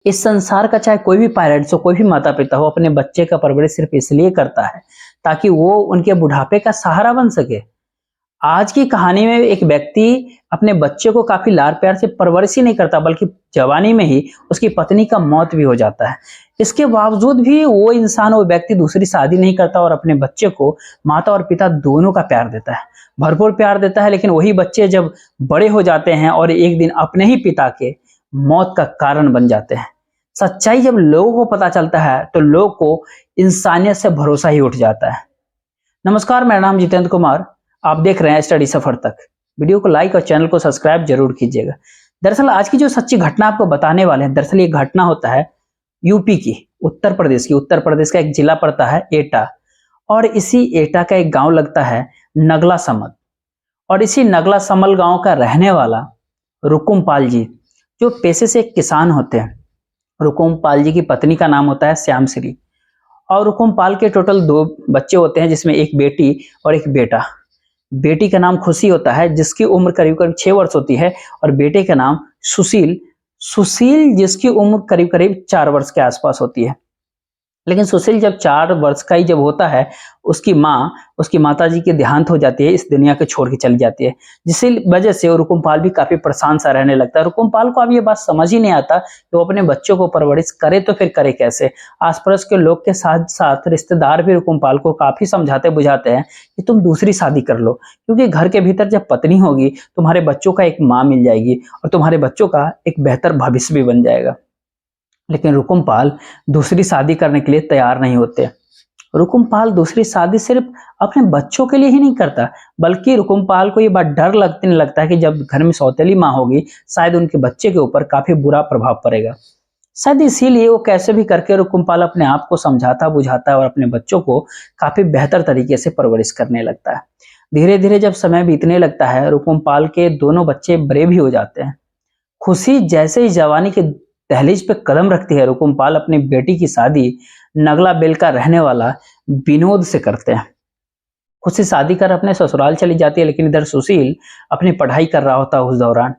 इस संसार का चाहे कोई भी पेरेंट्स हो, कोई भी माता पिता हो, अपने बच्चे का परवरिश सिर्फ इसलिए करता है ताकि वो उनके बुढ़ापे का सहारा बन सके। आज की कहानी में एक व्यक्ति अपने बच्चे को काफी लाड़ प्यार से परवरिश ही नहीं करता, बल्कि जवानी में ही उसकी पत्नी का मौत भी हो जाता है। इसके बावजूद भी वो इंसान, वो व्यक्ति दूसरी शादी नहीं करता और अपने बच्चे को माता और पिता दोनों का प्यार देता है, भरपूर प्यार देता है। लेकिन वही बच्चे जब बड़े हो जाते हैं और एक दिन अपने ही पिता के मौत का कारण बन जाते हैं। सच्चाई जब लोगों को पता चलता है तो लोगों को इंसानियत से भरोसा ही उठ जाता है। नमस्कार, मेरा नाम जितेंद्र कुमार। आप देख रहे हैं स्टडी सफर तक। वीडियो को लाइक और चैनल को सब्सक्राइब जरूर कीजिएगा। दरअसल आज की जो सच्ची घटना आपको बताने वाले हैं, दरअसल ये घटना होता है यूपी की, उत्तर प्रदेश की। उत्तर प्रदेश का एक जिला पड़ता है एटा, और इसी एटा का एक गांव लगता है नगला समल। और इसी नगला समल गांव का रहने वाला रुकुम पाल जी, जो पेशे से एक किसान होते हैं। रुकुम पाल जी की पत्नी का नाम होता है श्याम श्री, और रुकुम पाल के टोटल 2 बच्चे होते हैं, जिसमें एक बेटी और एक बेटा। बेटी का नाम खुशी होता है, जिसकी उम्र करीब करीब 6 वर्ष होती है, और बेटे का नाम सुशील, जिसकी उम्र करीब करीब 4 वर्ष के आसपास होती है। लेकिन सुशील जब 4 वर्ष का ही जब होता है, उसकी माताजी की देहांत हो जाती है, इस दुनिया को छोड़ के चली जाती है। जिसकी वजह से रुकुम पाल भी काफी परेशान सा रहने लगता है। रुकुम पाल को अब ये बात समझ ही नहीं आता कि वो अपने बच्चों को परवरिश करे तो फिर करे कैसे। आस पड़ोस के लोग के साथ साथ रिश्तेदार भी रुकुम पाल को काफी समझाते बुझाते हैं कि तुम दूसरी शादी कर लो, क्योंकि घर के भीतर जब पत्नी होगी, तुम्हारे बच्चों का एक माँ मिल जाएगी और तुम्हारे बच्चों का एक बेहतर भविष्य भी बन जाएगा। लेकिन रुकुम पाल दूसरी शादी करने के लिए तैयार नहीं होते। रुकुम पाल दूसरी शादी सिर्फ अपने बच्चों के लिए ही नहीं करता, बल्कि रुकुम पाल को ये बात डर लगता है कि जब घर में सौतेली माँ होगी, शायद उनके बच्चे के ऊपर काफी बुरा प्रभाव पड़ेगा। शायद इसीलिए वो कैसे भी करके रुकुम पाल अपने आप को समझाता बुझाता है और अपने बच्चों को काफी बेहतर तरीके से परवरिश करने लगता है। धीरे धीरे जब समय बीतने लगता है, रुकुम पाल के दोनों बच्चे बड़े भी हो जाते हैं। खुशी जैसे ही जवानी के दहलीज पे कदम रखती है, रुकुम पाल अपनी बेटी की शादी नगला बेल का रहने वाला विनोद से करते हैं। खुशी शादी कर अपने ससुराल चली जाती है, लेकिन इधर सुशील अपनी पढ़ाई कर रहा होता है उस दौरान।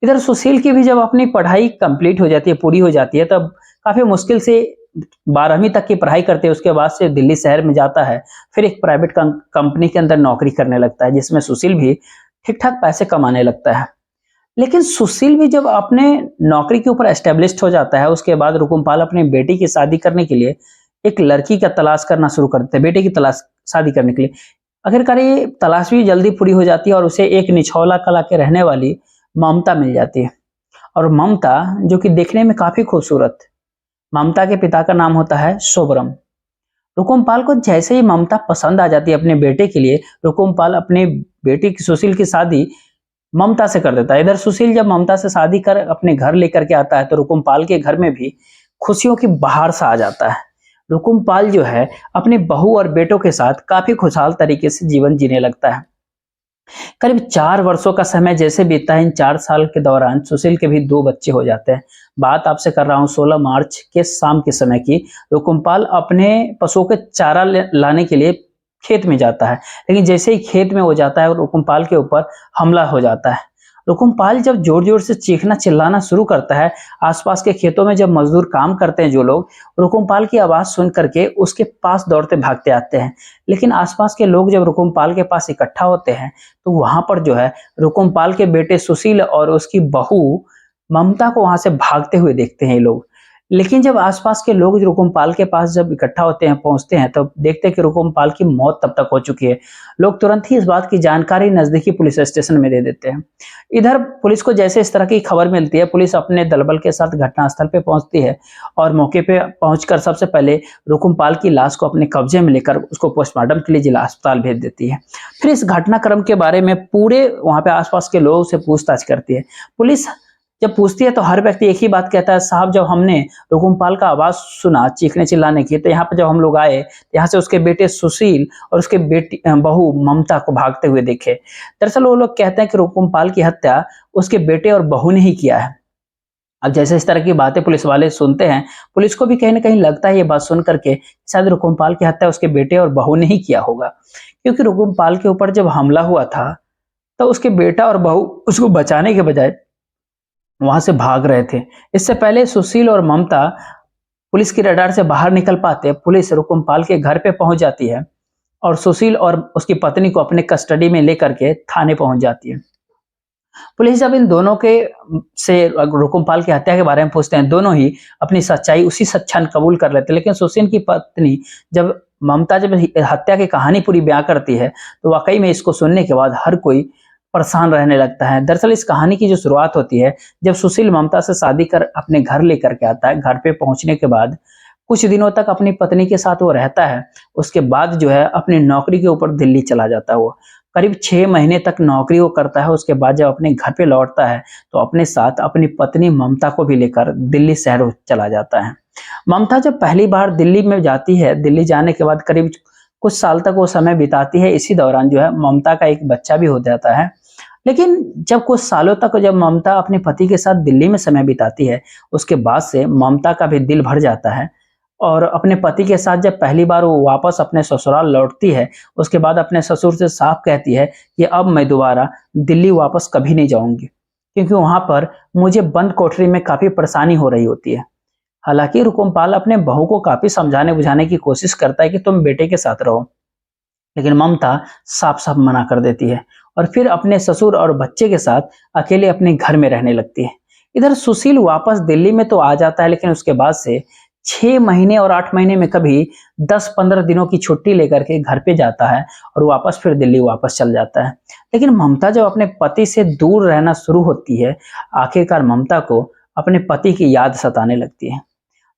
इधर सुशील की भी जब अपनी पढ़ाई कंप्लीट हो जाती है, पूरी हो जाती है, तब काफी मुश्किल से 12वीं तक की पढ़ाई करते हैं। उसके बाद से दिल्ली शहर में जाता है, फिर एक प्राइवेट कंपनी के अंदर नौकरी करने लगता है, जिसमें सुशील भी ठीक ठाक पैसे कमाने लगता है। लेकिन सुशील भी जब अपने नौकरी के ऊपर एस्टेब्लिश्ड हो जाता है, उसके बाद रुकुम पाल अपनी बेटी की शादी करने के लिए एक लड़की का तलाश करना शुरू कर देते हैं, बेटे की तलाश शादी करने के लिए। आखिरकार ये तलाश भी जल्दी पूरी हो जाती है और उसे एक निछौला कला के रहने वाली ममता मिल जाती है। और ममता, जो कि देखने में काफी खूबसूरत, ममता के पिता का नाम होता है शोभरम। रुकुम पाल को जैसे ही ममता पसंद आ जाती है अपने बेटे के लिए, रुकुम पाल अपने बेटी की सुशील की शादी ममता से कर देता है। इधर सुशील जब ममता से शादी कर अपने घर लेकर के आता है, तो रुकुम पाल के घर में भी खुशियों की बहार सा आ जाता है। रुकुम पाल जो है अपनी बहू और बेटों के साथ काफी खुशहाल तरीके से जीवन जीने लगता है। करीब 4 वर्षों का समय जैसे बीतता है, इन 4 साल के दौरान सुशील के भी 2 बच्चे हो जाते हैं। बात आपसे कर रहा हूँ 16 मार्च के शाम के समय की। रुकुम पाल अपने पशुओं के चारा लाने के लिए खेत में जाता है, लेकिन जैसे ही खेत में हो जाता है, रुकुम पाल के ऊपर हमला हो जाता है। रुकुम पाल जब जोर जोर से चीखना चिल्लाना शुरू करता है, आसपास के खेतों में जब मजदूर काम करते हैं जो लोग, रुकुम पाल की आवाज सुन करके उसके पास दौड़ते भागते आते हैं। लेकिन आसपास के लोग जब रुकुम पाल के पास इकट्ठा होते हैं, तो वहां पर जो है रुकुम पाल के बेटे सुशील और उसकी बहू ममता को वहां से भागते हुए देखते हैं ये लोग। लेकिन जब आसपास के लोग रुकुम पाल के पास जब इकट्ठा होते हैं, पहुंचते हैं, तब देखते हैं कि रुकुम पाल की मौत तब तक हो चुकी है। लोग तुरंत ही इस बात की जानकारी नजदीकी पुलिस स्टेशन में दे देते हैं। इधर पुलिस को जैसे इस तरह की खबर मिलती है, पुलिस अपने दलबल के साथ घटनास्थल पे पहुंचती है और मौके पे पहुंचकर सबसे पहले रुकुम पाल की लाश को अपने कब्जे में लेकर उसको पोस्टमार्टम के लिए जिला अस्पताल भेज देती है। फिर इस घटनाक्रम के बारे में पूरे वहां पे आसपास के लोगों से पूछताछ करती है। पुलिस जब पूछती है तो हर व्यक्ति एक ही बात कहता है, साहब जब हमने रुकुम पाल का आवाज सुना चीखने चिल्लाने की, तो यहाँ पे जब हम लोग आए, यहाँ से उसके बेटे सुशील और उसके बेटी बहू ममता को भागते हुए देखे। दरअसल वो लोग कहते हैं कि रुकुम पाल की हत्या उसके बेटे और बहू ने ही किया है। अब जैसे इस तरह की बातें पुलिस वाले सुनते हैं, पुलिस को भी कहीं ना कहीं लगता है ये बात सुन करके शायद रुकुम पाल की हत्या उसके बेटे और बहू ने ही किया होगा, क्योंकि रुकुम पाल के ऊपर जब हमला हुआ था, तो उसके बेटा और बहू उसको बचाने के बजाय वहां से भाग रहे थे। इससे पहले सुशील और ममता पुलिस की रडार से बाहर निकल पाते, पुलिस रुकुमपाल के घर पे पहुंच जाती है और सुशील और उसकी पत्नी को अपने कस्टडी में लेकर के थाने पहुंच जाती है। पुलिस जब इन दोनों के से रुकुमपाल की हत्या के बारे में पूछते हैं, दोनों ही अपनी सच्चाई उसी क्षण कबूल कर लेते हैं। लेकिन सुशील की पत्नी जब ममता जब हत्या की कहानी पूरी बयां करती है, तो वाकई में इसको सुनने के बाद हर कोई परेशान रहने लगता है। दरअसल इस कहानी की जो शुरुआत होती है, जब सुशील ममता से शादी कर अपने घर लेकर के आता है। घर पे पहुंचने के बाद कुछ दिनों तक अपनी पत्नी के साथ वो रहता है। उसके बाद जो है अपनी नौकरी के ऊपर दिल्ली चला जाता है। वो करीब 6 महीने तक नौकरी वो करता है। उसके बाद जब अपने घर पे लौटता है, तो अपने साथ अपनी पत्नी ममता को भी लेकर दिल्ली शहर चला जाता है। ममता जब पहली बार दिल्ली में जाती है, दिल्ली जाने के बाद करीब कुछ साल तक वो समय बिताती है। इसी दौरान जो है ममता का एक बच्चा भी हो जाता है। लेकिन जब कुछ सालों तक जब ममता अपने पति के साथ दिल्ली में समय बिताती है, उसके बाद से ममता का भी दिल भर जाता है और अपने पति के साथ जब पहली बार वो वापस अपने ससुराल लौटती है, उसके बाद अपने ससुर से साफ कहती है कि अब मैं दोबारा दिल्ली वापस कभी नहीं जाऊंगी, क्योंकि वहां पर मुझे बंद कोठरी में काफी परेशानी हो रही होती है। हालांकि रुकुमपाल अपने बहू को काफी समझाने बुझाने की कोशिश करता है कि तुम बेटे के साथ रहो, लेकिन ममता साफ साफ मना कर देती है और फिर अपने ससुर और बच्चे के साथ अकेले अपने घर में रहने लगती है। इधर सुशील वापस दिल्ली में तो आ जाता है, लेकिन उसके बाद से 6 महीने और 8 महीने में कभी 10-15 दिनों की छुट्टी लेकर के घर पे जाता है और वापस फिर दिल्ली वापस चल जाता है। लेकिन ममता जब अपने पति से दूर रहना शुरू होती है, आखिरकार ममता को अपने पति की याद सताने लगती है।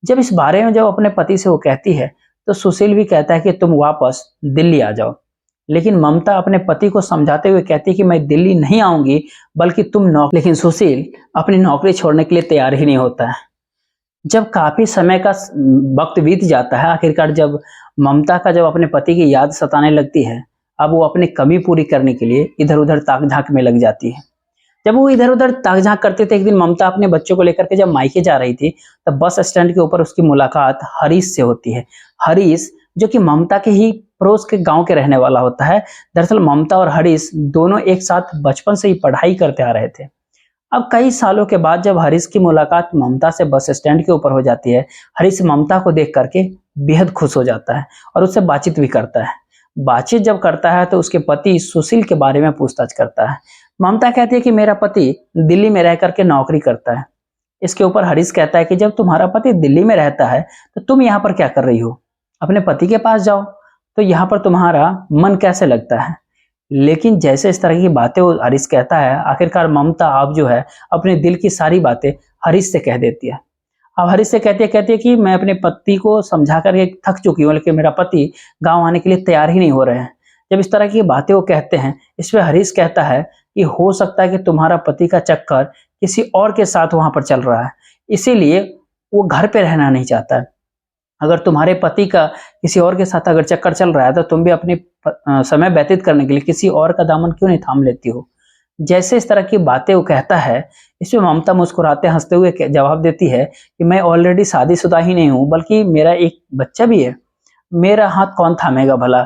जब इस बारे में जब अपने पति से वो कहती है, तो सुशील भी कहता है कि तुम वापस दिल्ली आ जाओ। लेकिन ममता अपने पति को समझाते हुए कहती है कि मैं दिल्ली नहीं आऊंगी, बल्कि तुम नौकरी। लेकिन सुशील अपनी नौकरी छोड़ने के लिए तैयार ही नहीं होता है। जब काफी समय का वक्त बीत जाता है, आखिरकार जब ममता का जब अपने पति की याद सताने लगती है, अब वो अपनी कमी पूरी करने के लिए इधर उधर ताक झांक में लग जाती है। जब वो इधर उधर ताक झांक करते थे, एक दिन ममता अपने बच्चों को लेकर के जब मायके जा रही थी, तब बस स्टैंड के ऊपर उसकी मुलाकात हरीश से होती है। हरीश जो कि ममता के ही पड़ोस के गांव के रहने वाला होता है। दरअसल ममता और हरीश दोनों एक साथ बचपन से ही पढ़ाई करते आ रहे थे। अब कई सालों के बाद जब हरीश की मुलाकात ममता से बस स्टैंड के ऊपर हो जाती है, हरीश ममता को देख करके बेहद खुश हो जाता है और उससे बातचीत भी करता है। बातचीत जब करता है तो उसके पति सुशील के बारे में पूछताछ करता है। ममता कहती है कि मेरा पति दिल्ली में रह करके नौकरी करता है। इसके ऊपर हरीश कहता है कि जब तुम्हारा पति दिल्ली में रहता है, तो तुम यहाँ पर क्या कर रही हो? अपने पति के पास जाओ, तो यहाँ पर तुम्हारा मन कैसे लगता है? लेकिन जैसे इस तरह की बातें वो हरीश कहता है, आखिरकार ममता अब जो है अपने दिल की सारी बातें हरीश से कह देती है। अब हरीश से कहती है कि मैं अपने पति को समझा करके थक चुकी हूँ, लेकिन मेरा पति गांव आने के लिए तैयार ही नहीं हो रहे हैं। जब इस तरह की बातें वो कहते हैं, इस पे हरीश कहता है कि हो सकता है कि तुम्हारा पति का चक्कर किसी और के साथ वहां पर चल रहा है, इसीलिए वो घर पे रहना नहीं चाहता है। अगर तुम्हारे पति का किसी और के साथ अगर चक्कर चल रहा है, तो तुम भी अपने समय व्यतीत करने के लिए किसी और का दामन क्यों नहीं थाम लेती हो? जैसे इस तरह की बातें वो कहता है, इसमें ममता मुस्कुराते हंसते हुए जवाब देती है कि मैं ऑलरेडी शादीशुदा ही नहीं हूँ, बल्कि मेरा एक बच्चा भी है। मेरा हाथ कौन थामेगा भला?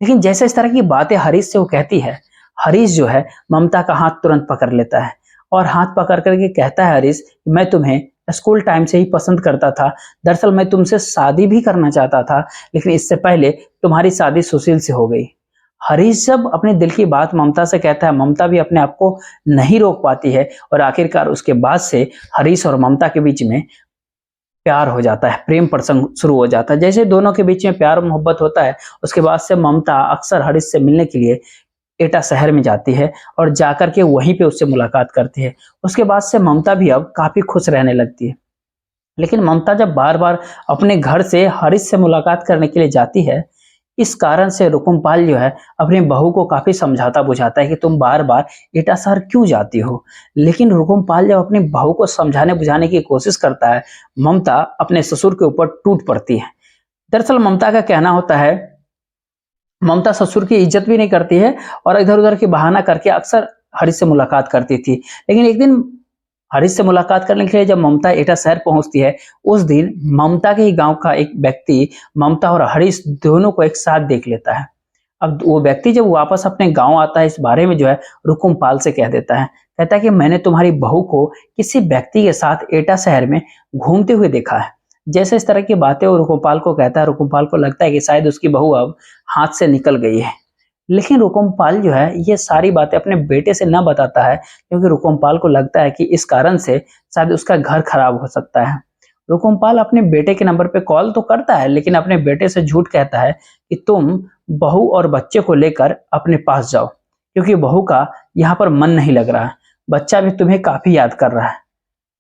लेकिन जैसे इस तरह की बातें हरीश से वो कहती है, हरीश जो है ममता का हाथ तुरंत पकड़ लेता है और हाथ पकड़ करके कहता है, हरीश मैं तुम्हें स्कूल टाइम से ही पसंद करता था। दरअसल मैं तुमसे शादी भी करना चाहता था, लेकिन इससे पहले तुम्हारी शादी सुशील से हो गई। हरीश जब अपने दिल की बात ममता से कहता है, ममता भी अपने आप को नहीं रोक पाती है और आखिरकार उसके बाद से हरीश और ममता के बीच में प्यार हो जाता है, प्रेम प्रसंग शुरू हो जाता है। जैसे दोनों के बीच में प्यार मोहब्बत होता है, उसके बाद से ममता अक्सर हरीश से मिलने के लिए एटा शहर में जाती है और जाकर के वहीं पे उससे मुलाकात करती है। उसके बाद से ममता भी अब काफी खुश रहने लगती है। लेकिन ममता जब बार बार अपने घर से हरीश से मुलाकात करने के लिए जाती है, इस कारण से रुकुमपाल जो है अपनी बहू को काफी समझाता बुझाता है कि तुम बार बार एटा शहर क्यों जाती हो। लेकिन रुकुमपाल जब अपनी बहू को समझाने बुझाने की कोशिश करता है, ममता अपने ससुर के ऊपर टूट पड़ती है। दरअसल ममता का कहना होता है, ममता ससुर की इज्जत भी नहीं करती है और इधर उधर की बहाना करके अक्सर हरीश से मुलाकात करती थी। लेकिन एक दिन हरीश से मुलाकात करने के लिए जब ममता एटा शहर पहुंचती है, उस दिन ममता के ही गांव का एक व्यक्ति ममता और हरीश दोनों को एक साथ देख लेता है। अब वो व्यक्ति जब वापस अपने गांव आता है, इस बारे में जो है रुकुमपाल से कह देता है, कहता है कि मैंने तुम्हारी बहू को किसी व्यक्ति के साथ एटा शहर में घूमते हुए देखा है। जैसे इस तरह की बातें वो रुकुमपाल को कहता है, रुकुमपाल को लगता है कि शायद उसकी बहू अब हाथ से निकल गई है। लेकिन रुकुमपाल जो है ये सारी बातें अपने बेटे से न बताता है, क्योंकि रुकुमपाल को लगता है कि इस कारण से शायद उसका घर खराब हो सकता है। रुकुमपाल अपने बेटे के नंबर पे कॉल तो करता है, लेकिन अपने बेटे से झूठ कहता है कि तुम बहू और बच्चे को लेकर अपने पास जाओ, क्योंकि बहू का यहाँ पर मन नहीं लग रहा है, बच्चा भी तुम्हें काफी याद कर रहा है।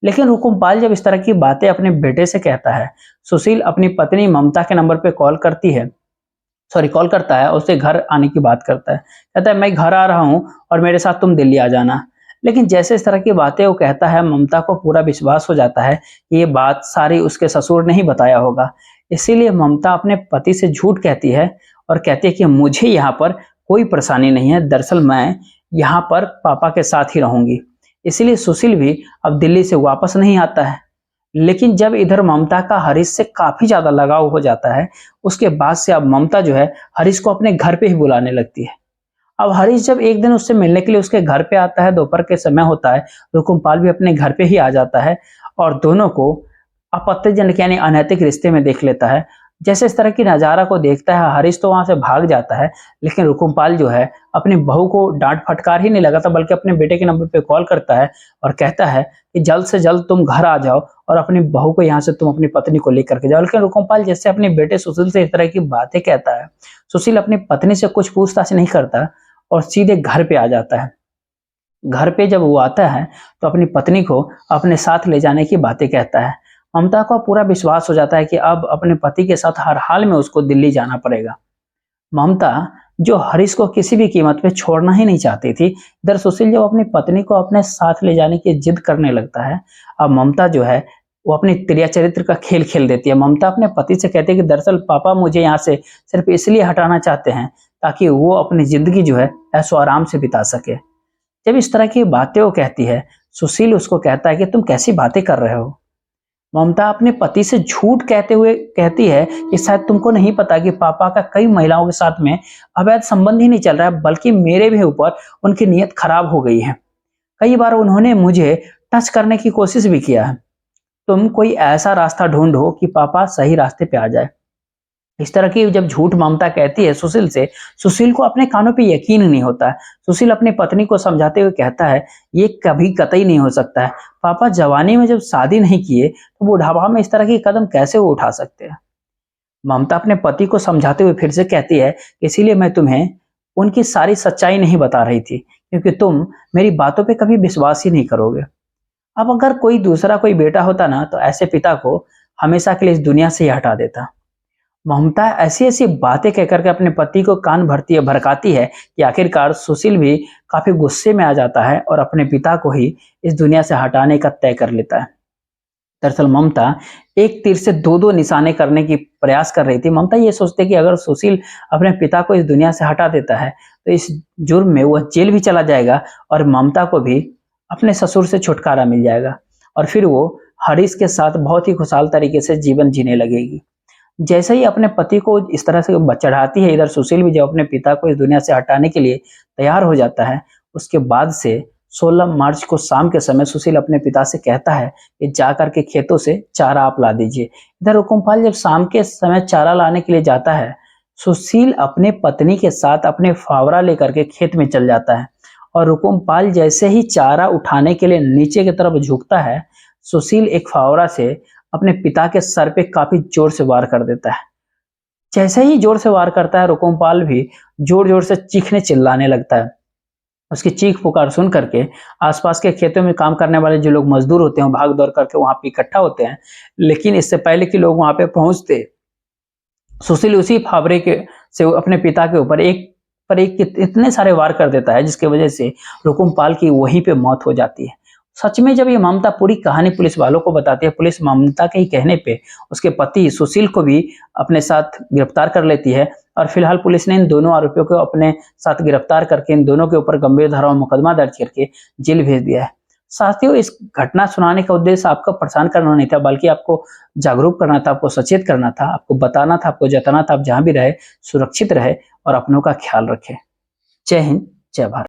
लेकिन रुकुमपाल जब इस तरह की बातें अपने बेटे से कहता है, सुशील अपनी पत्नी ममता के नंबर पे कॉल करता है और उससे घर आने की बात करता है। कहता है मैं घर आ रहा हूँ और मेरे साथ तुम दिल्ली आ जाना। लेकिन जैसे इस तरह की बातें वो कहता है, ममता को पूरा विश्वास हो जाता है कि ये बात सारी उसके ससुर ने ही बताया होगा। इसीलिए ममता अपने पति से झूठ कहती है और कहती है कि मुझे यहाँ पर कोई परेशानी नहीं है, दरअसल मैं यहाँ पर पापा के साथ ही रहूंगी। इसीलिए सुशील भी अब दिल्ली से वापस नहीं आता है। लेकिन जब इधर ममता का हरीश से काफी ज्यादा लगाव हो जाता है, उसके बाद से अब ममता जो है हरीश को अपने घर पे ही बुलाने लगती है। अब हरीश जब एक दिन उससे मिलने के लिए उसके घर पे आता है, दोपहर के समय होता है, रुकुमपाल भी अपने घर पे ही आ जाता है और दोनों को आपत्तिजनक यानी अनैतिक रिश्ते में देख लेता है। जैसे इस तरह की नजारा को देखता है, हरीश तो वहां से भाग जाता है, लेकिन रुकुमपाल जो है अपनी बहू को डांट फटकार ही नहीं लगाता, बल्कि अपने बेटे के नंबर पे कॉल करता है और कहता है कि जल्द से जल्द तुम घर आ जाओ और अपनी बहू को यहाँ से तुम अपनी पत्नी को लेकर के जाओ। लेकिन रुकुमपाल जैसे अपने बेटे सुशील से इस तरह की बातें कहता है, सुशील अपनी पत्नी से कुछ पूछताछ नहीं करता और सीधे घर पे आ जाता है। घर पे जब वो आता है तो अपनी पत्नी को अपने साथ ले जाने की बातें कहता है। ममता को पूरा विश्वास हो जाता है कि अब अपने पति के साथ हर हाल में उसको दिल्ली जाना पड़ेगा। ममता जो हरीश को किसी भी कीमत पे छोड़ना ही नहीं चाहती थी, इधर सुशील जब अपनी पत्नी को अपने साथ ले जाने की जिद करने लगता है, अब ममता जो है वो अपनी त्रिया चरित्र का खेल खेल देती है। ममता अपने पति से कहती है कि दरअसल पापा मुझे यहाँ से सिर्फ इसलिए हटाना चाहते हैं ताकि वो अपनी जिंदगी जो है ऐशो आराम से बिता सके। जब इस तरह की बातें वो कहती है, सुशील उसको कहता है कि तुम कैसी बातें कर रहे हो। ममता अपने पति से झूठ कहते हुए कहती है कि शायद तुमको नहीं पता कि पापा का कई महिलाओं के साथ में अवैध संबंध ही नहीं चल रहा है, बल्कि मेरे भी ऊपर उनकी नीयत खराब हो गई है। कई बार उन्होंने मुझे टच करने की कोशिश भी किया है। तुम कोई ऐसा रास्ता ढूंढो कि पापा सही रास्ते पे आ जाए। इस तरह की जब झूठ ममता कहती है सुशील से, सुशील को अपने कानों पे यकीन नहीं होता है। सुशील अपनी पत्नी को समझाते हुए कहता है ये कभी कतई नहीं हो सकता है, पापा जवानी में जब शादी नहीं किए तो बुढ़ापा में इस तरह की कदम कैसे वो उठा सकते हैं। ममता अपने पति को समझाते हुए फिर से कहती है इसीलिए मैं तुम्हें उनकी सारी सच्चाई नहीं बता रही थी, क्योंकि तुम मेरी बातों पे कभी विश्वास ही नहीं करोगे। अब अगर कोई दूसरा कोई बेटा होता ना, तो ऐसे पिता को हमेशा के लिए इस दुनिया से ही हटा देता। ममता ऐसी ऐसी बातें कहकर के अपने पति को कान भड़काती है कि आखिरकार सुशील भी काफी गुस्से में आ जाता है और अपने पिता को ही इस दुनिया से हटाने का तय कर लेता है। दरअसल ममता एक तीर से दो दो निशाने करने की प्रयास कर रही थी। ममता ये सोचती कि अगर सुशील अपने पिता को इस दुनिया से हटा देता है तो इस जुर्म में वह जेल भी चला जाएगा और ममता को भी अपने ससुर से छुटकारा मिल जाएगा और फिर वो हरीश के साथ बहुत ही खुशहाल तरीके से जीवन जीने लगेगी। जैसे ही अपने पति को इस तरह से चढ़ाती है, इधर सुशील भी जब अपने पिता को इस दुनिया से हटाने के लिए तैयार हो जाता है, उसके बाद से 16 मार्च को शाम के समय सुशील अपने पिता से कहता है कि जाकर के खेतों से चारा आप ला दीजिए। इधर रुकुमपाल जब शाम के समय चारा लाने के लिए जाता है, सुशील अपने पत्नी के साथ अपने फावड़ा लेकर के खेत में चल जाता है और रुकुमपाल जैसे ही चारा उठाने के लिए नीचे की तरफ झुकता है, सुशील एक फावड़ा से अपने पिता के सर पे काफी जोर से वार कर देता है। जैसे ही जोर से वार करता है, रुकुमपाल भी जोर जोर से चीखने चिल्लाने लगता है। उसकी चीख पुकार सुन करके आसपास के खेतों में काम करने वाले जो लोग मजदूर होते हैं भाग दौड़ करके वहां पे इकट्ठा होते हैं। लेकिन इससे पहले कि लोग वहां पे पहुंचते, सुशील उसी फावड़े के से अपने पिता के ऊपर एक पर एक इतने सारे वार कर देता है, जिसकी वजह से रुकुमपाल की वहीं पे मौत हो जाती है। सच में जब ये ममता पूरी कहानी पुलिस वालों को बताती है, पुलिस ममता के ही कहने पे उसके पति सुशील को भी अपने साथ गिरफ्तार कर लेती है और फिलहाल पुलिस ने इन दोनों आरोपियों को अपने साथ गिरफ्तार करके इन दोनों के ऊपर गंभीर धाराओं में मुकदमा दर्ज करके जेल भेज दिया है। साथियों, इस घटना सुनाने का उद्देश्य आपको परेशान करना नहीं था, बल्कि आपको जागरूक करना था, आपको सचेत करना था, आपको बताना था, आपको जताना था आप जहां भी रहे सुरक्षित रहे और अपनों का ख्याल रखें। जय हिंद, जय भारत।